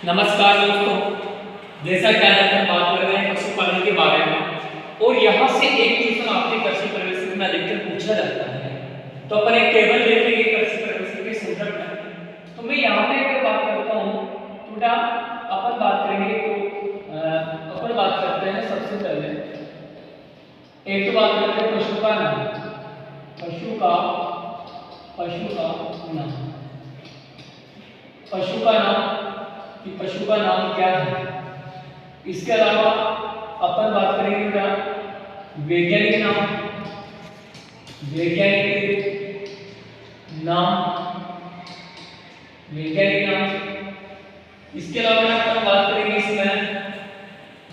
नमस्कार दोस्तों, जैसा कि आज हम बात कर रहे हैं पशुपालन के बारे में और यहाँ से एक क्वेश्चन आपके कृषि परिवेश में अधिकतर पूछा जाता है। तो अपन एक टेबल देख लेंगे कृषि परिवेश के संदर्भ में। तो मैं यहाँ पे अगर बात करता हूँ तो बेटा अपन बात करेंगे तो अपन बात करते हैं सबसे पहले एक तो बात करते हैं पशु का नाम, पशु का नाम, पशु का नाम कि पशु का नाम क्या है। इसके अलावा अपन बात करेंगे क्या वैज्ञानिक नाम, वैज्ञानिक नाम, वैज्ञानिक नाम। इसके अलावा अपन बात करेंगे इसमें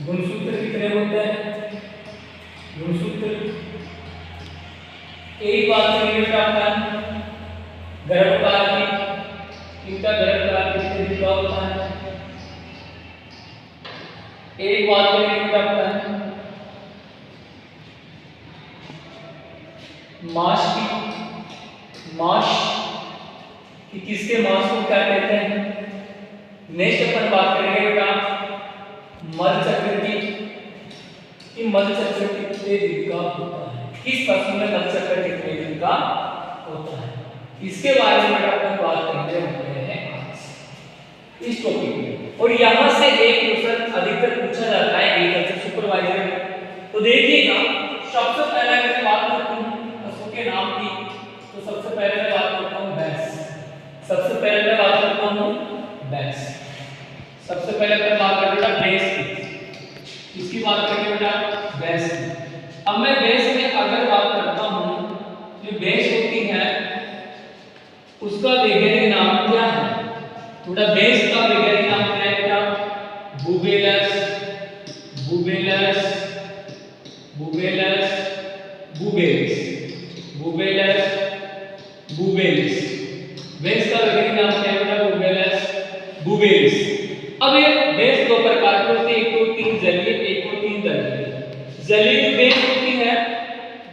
गुणसूत्र कितने होते हैं, गुणसूत्र। एक बात करेंगे अपन गर्भकाल की, इनका गर्भकाल कितने दिन का होता है। एक बात करेंगे अपन मास की, मास कि किसके मास को क्या कहते हैं। नेक्स्ट अपन बात करेंगे बेटा मध चक्र की, मध चक्र कितने दिन का होता है, किस पशु में मध चक्र कितने दिन का होता है। इसके बारे में अपन बात करने वाले हैं आज इस टॉपिक में। और यहाँ से एक क्वेश्चन अधिकतर पूछा जाता है एग्रीकल्चर सुपरवाइजर में। तो देखिएगा सबसे पहले अगर बात करता हूँ पशु के नाम की, तो सबसे पहले मैं बात करता हूँ भैंस, सबसे पहले मैं बात करता हूँ भैंस। सबसे पहले मैं बात करता हूँ भैंस की, इसकी बात करेंगे बेटा भैंस की। अब मैं भैंस में अगर बात करता हूँ, जो भैंस होती है उसका वैज्ञानिक नाम क्या है। थोड़ा भैंस का वैज्ञानिक नाम क्या है बेटा, बुबेलस, बुबेलस, बुबेलस, बुबेलिस, बुबेलस, बुबेलिस। भैंस का वैज्ञानिक नाम क्या है बेटा, बुबेलस, बुबेलिस। अब ये भैंस दो प्रकार की होती है, एक तो तीन जलीय, एक तो तीन दलीय। जलीय जो भैंस होती है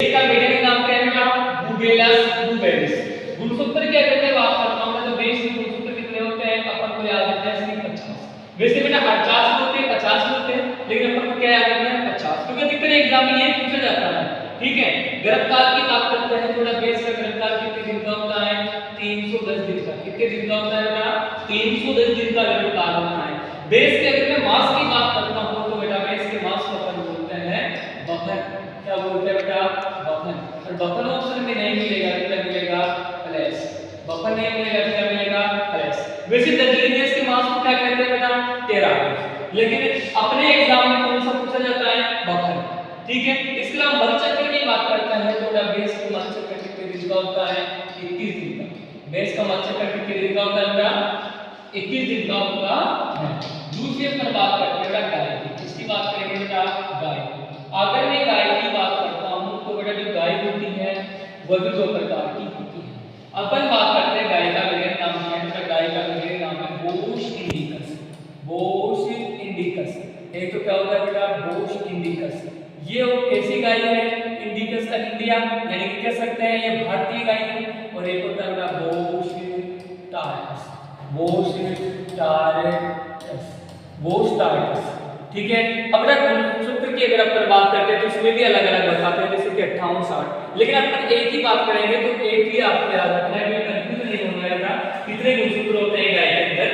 इसका वैज्ञानिक नाम क्या है बेटा, बुबेलस, बुबेलिस। गुणसूत्र क्या कहते हैं बात करता हूं मैं, तो भैंस के गुणसूत्र कितने होते हैं अपन को याद रखना है 50। वैसे बेटा 50 होते हैं, 50 होते हैं, लेकिन अपन को क्या याद रखना है 50, क्योंकि अधिकतर एग्जाम में ये पूछा जाता है। ठीक है, गर्भकाल की बात करते हैं, थोड़ा भैंस का गर्भकाल कितने दिन का होता है, 310 दिन का। कितने दिन का होता है बेटा, 310 दिन का गर्भकाल होता है। भैंस के अगर मैं मांस की बात करता हूं तो बेटा भैंस के मांस को अपन बोलते हैं बफन। क्या बोलते हैं बेटा, बफन। और बफन ऑप्शन में नहीं मिलेगा, क्या मिलेगा, फ्लैश। बफन नहीं मिलेगा, क्या मिलेगा, फ्लैश। वैसे दलदली भैंस के मांस को क्या कहते हैं बेटा, टेरा। लेकिन अपने एग्जाम में कौन सा पूछा जाता है, बफन। ठीक है, इसके अलावा मध चक्र की बात करते हैं तो बेटा भैंस का मध चक्र कितने दिन का होता है, 21 दिन का। भैंस का मध चक्र कितने दिन का होता है बेटा, 21 दिन का होता है। दूसरी अपन बात करते हैं बेटा गाय की, किसकी बात करेंगे बेटा, गाय। अगर मैं गाय की बात करता हूं तो बेटा जो गाय होती है वह भी दो प्रकार की होती है। अपन बात करते हैं गाय का वैज्ञानिक नाम क्या है बेटा, गाय का वैज्ञानिक नाम है बोस इंडिकस, बोस इंडिकस। एक तो क्या होता है बेटा, बोस इंडिकस। ये कैसी गाय है, इंडिकस का इंडिया यानी कि कह सकते हैं ये भारतीय गाय है। और एक होता है बेटा Bose Taurus, Bose Taurus, Bose Taurus. ठीक है, अब गुणसूत्र की अगर अपन बात करते हैं तो इसमें भी अलग अलग बताते हैं, जैसे कि 58 60। लेकिन अपन एक ही बात करेंगे तो एक ही आपको याद रखना है, कंफ्यूज नहीं होना है। कितने गुणसूत्र होते हैं गाय के अंदर,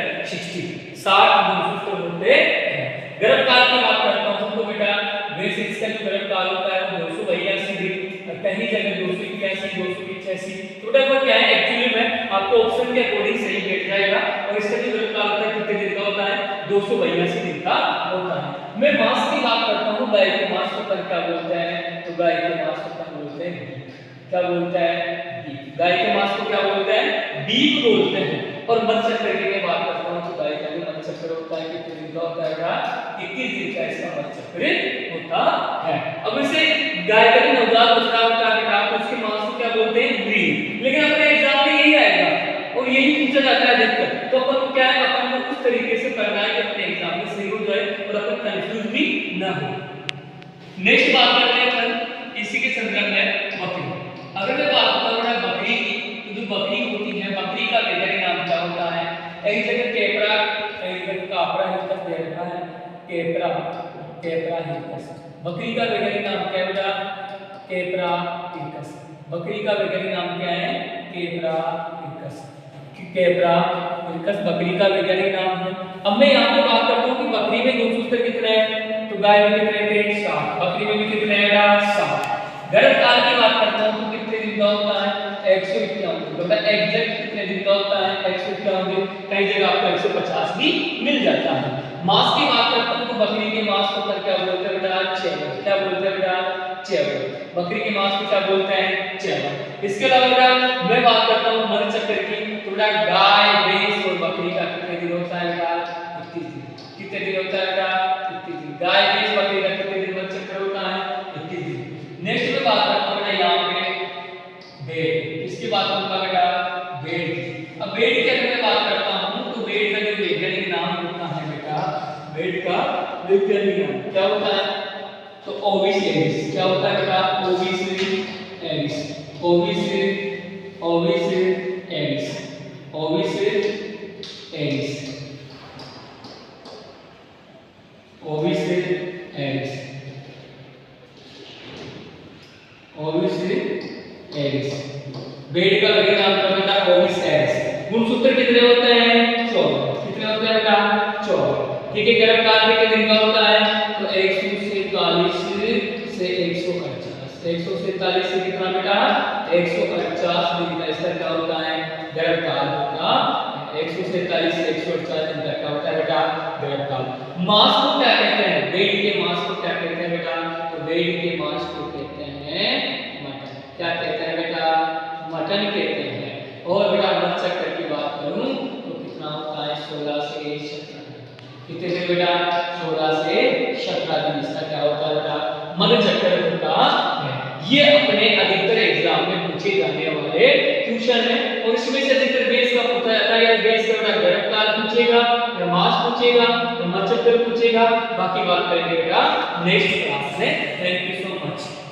60 गुणसूत्र होते हैं। गर्भकाल की बात करता हूं तो बेटा वैसे इसका जो गर्भकाल होता है वो 282 दिन, कहीं जगह 281 285। तो बेटा क्या है एक्चुअली में आपको ऑप्शन के अकॉर्डिंग सही बैठ जाएगा। और इसका जो गर्भकाल होता है कितने दिन का होता है, 282 दिन का होता है। मैं मांस की बात करता हूं, गाय के मांस को अपन क्या बोलते हैं, तो गाय के मांस को अपन बोलते हैं बीफ। क्या बोलते हैं, बीफ। गाय के मांस को क्या बोलते हैं, बीफ बोलते हैं। और मध चक्र की मैं बात करता हूं तो गाय का जो मध चक्र होता है कितने दिन का होता है, 21 दिन का इसका मध चक्र होता है। अब इसे गाय का नवजात बछड़ा होता है बेटा, तो उसके मांस को क्या बोलते हैं, ब्रीड। लेकिन अपने एग्जाम में यही आएगा और यही पूछा जाता है अधिकतर। तो अपन को क्या है, अपन को उस तरीके से करना है कि अपने एग्जाम में सही हो जाए और अपन कंफ्यूज भी ना हो। नेक्स्ट बात करते हैं अपन इसी के संदर्भ में बकरी। अगर मैं बात करता हूं बकरी की, तो जो बकरी होती है, बकरी का वैज्ञानिक नाम क्या होता है, एक जगह केपरा, एक एक कापरा हिरकस दे रखा है, केपरा केपरा हिरकस। बकरी का वैज्ञानिक नाम क्या है बेटा? केपरा हिरकस। बकरी का वैज्ञानिक नाम क्या है? केपरा हिरकस। केपरा हिरकस बकरी का वैज्ञानिक नाम है। अब मैं यहाँ पे बात करता हूँ कि बकरी में गुणसूत्र कितने हैं, तो गाय में कितने थे? 7। बकरी में भी कितने हैं? 7। गर्भकाल की बात करता हूँ तो कितने दिन का होता है? 151 दिन। तो बेटा एग्जैक्ट कितने दिन का होता है? 151 दिन। कई जगह आपको 150 भी मिल जाता है। मांस की बात करता हूँ तो बकरी के मांस को क्या बोलते हैं बेटा? चेवड़। क्या बोलते हैं बेटा? चेवड़। बकरी के मांस को क्या बोलते हैं? चेवड़। इसके अलावा बेटा मैं बात करता हूँ मल चक्र की, तो बेटा गाय, भैंस और बकरी का कितने दिन होता है बेटा? 21 दिन। कितने दिन होता है बेटा? 21 दिन। गाय, भैंस, बकरी का कितने दिन मल चक्र होता है? 21 दिन। नेक्स्ट में बात करता हूँ बेटा यहाँ पे भेड़। किसकी बात करूंगा बेटा? भेड़ की। अब भेड़ की अगर मैं बात करता हूँ तो भेड़ का जो वैज्ञानिक नाम होता है बेटा, भेड़ का वैज्ञानिक नाम क्या होता है? तो ओविस एरिस। क्या होता है बेटा? Ovis aries. Ovis Ovis aries. Ovis aries. Ovis aries. Ovis aries. भेड़ का वैज्ञानिक नाम क्या बेटा? Ovis aries. गुणसूत्र कितने होते हैं? 14। कितने होते हैं बेटा? 14। ठीक है। गर्भकाल में कितने दिन का होता है? तो 147 से 148। 147 से कितना बेटा? 150 दिन का इसका क्या होता है? गर्भकाल होता है। 147 से 148 दिन का क्या होता है बेटा? गर्भकाल। मांस को क्या कहते हैं? भेड़ के मांस को क्या कहते हैं बेटा? तो भेड़ के मांस को कहते हैं मटन। क्या कहते हैं बेटा? मटन कहते हैं। और बेटा मल चक्र की बात करूं तो कितना होता है? 16 से 17 दिन। कितने दिन बेटा? 16 से 17 दिन इसका क्या होता है बेटा? मल चक्र होता है। ये अपने अधिकतर एग्जाम में पूछे जाने वाले क्वेश्चन है और इसमें से अधिकतर बेस का पूछा जाता है या बेस का बेटा गर्भकाल पूछेगा या मास पूछेगा या मल चक्र पूछेगा। बाकी बात करेंगे बेटा नेक्स्ट क्लास में। Thank you so much.